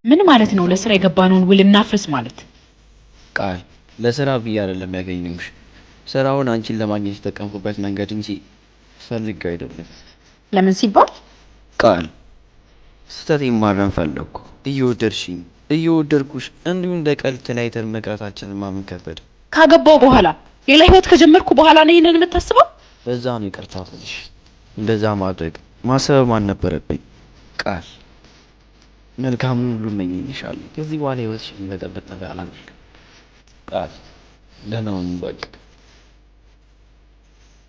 ምን ማለት ነው? ለስራ የገባነውን ውል እናፍርስ ማለት? ቃል ለስራ ብዬ አይደለም ያገኘሁሽ። ስራውን አንቺን ለማግኘት የተጠቀምኩበት መንገድ እንጂ ፈልጌው አይደለም። ለምን ሲባል? ቃል ስህተቴን ማረም ፈለግኩ። እየወደድኩሽ እንዲሁ እንደ ቀልድ ተለያይተን መቅረታችንን ማመን ከበደ። ካገባው በኋላ ሌላ ህይወት ከጀመርኩ በኋላ ነው ይሄንን የምታስበው? በዛ ነው ይቅርታ ትንሽ እንደዛ ማድረግ ማሰብ አልነበረብኝ። ቃል መልካሙን ሁሉ እመኝልሻለሁ። ከዚህ በኋላ ህይወትሽን የሚበጠብጥ ነገር አላደርግም። ቃል ደህና ሁኚ በቃ።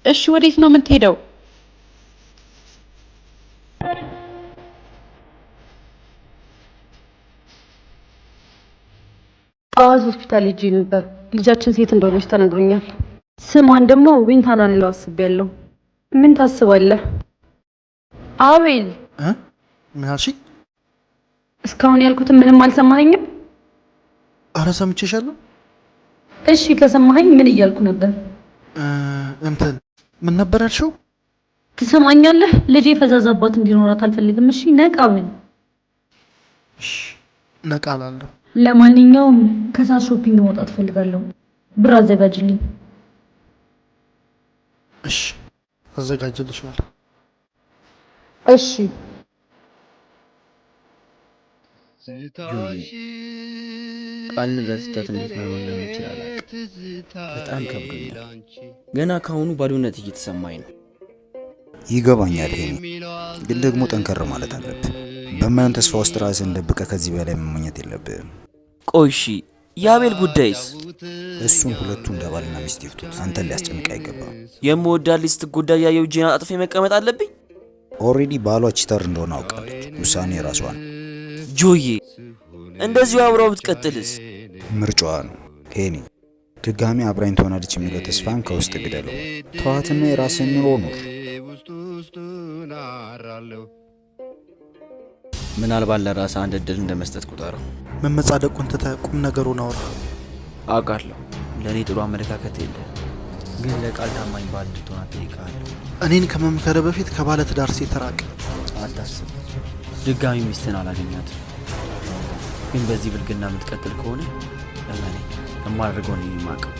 እሺ ወዴት ነው የምትሄደው? አዋዝ ሆስፒታል ሂጅ ነበር። ልጃችን ሴት እንደሆነች ተነግሮኛል። ስሟን ደግሞ ዊንታና ልለው አስቤያለሁ። ምን ታስባለህ? አቤል ምን አልሽኝ? እስካሁን ያልኩትን ምንም አልሰማኸኝም? አረ ሰምቼሻለሁ። እሺ ከሰማኸኝ ምን እያልኩ ነበር? እንትን ምን ነበር ያልሽው? ትሰማኛለህ? ልጄ ፈዛዛ አባት እንዲኖራት አልፈልግም። እሺ ነቃ በል። እሺ ነቃ እላለሁ። ለማንኛውም ከሰዓት ሾፒንግ መውጣት እፈልጋለሁ። ብር አዘጋጅልኝ። እሺ አዘጋጅልሻለሁ። እሺ ቃልን ረስተት እንዴት ነው እንደምችል በጣም ከብዶኛል። ገና ካሁኑ ባዶነት እየተሰማኝ ነው። ይገባኛል ሄኒ፣ ግን ደግሞ ጠንከር ማለት አለብህ። በማይሆን ተስፋ ውስጥ ራስህን ደብቀህ ከዚህ በላይ መመኘት የለብህም። ቆይ እሺ የአቤል ጉዳይስ? እሱን ሁለቱ እንደ ባልና ሚስት ይፍቱት። አንተን ሊያስጨንቅ አይገባም። የምወዳት ልጅ ስትጎዳ ያየው እጄን አጥፌ መቀመጥ አለብኝ? ኦልሬዲ ባሏ ቺተር እንደሆነ አውቃለች። ውሳኔ የራሷ ነው። ጆዬ እንደዚሁ አብረው ብትቀጥልስ? ምርጫዋ ነው ሄኒ። ድጋሚ አብራኝ ትሆናለች የሚለው ተስፋን ከውስጥ ግደለው። ተዋትና የራስህን ኑሮ ኑር። ምናልባት ለራስ አንድ እድል እንደመስጠት ቁጠረው። መመጻደቁን ትተህ ቁም ነገሩን አውራ። አውቃለሁ ለእኔ ጥሩ አመለካከት የለ፣ ግን ለቃል ታማኝ ባል እንድትሆን እጠይቅሃለሁ። እኔን ከመምከር በፊት ከባለ ትዳር ሴት ተራቅ። አታስብ፣ ድጋሚ ሚስትን አላገኛትም። ግን በዚህ ብልግና የምትቀጥል ከሆነ እመኔ የማደርገውን የማውቀው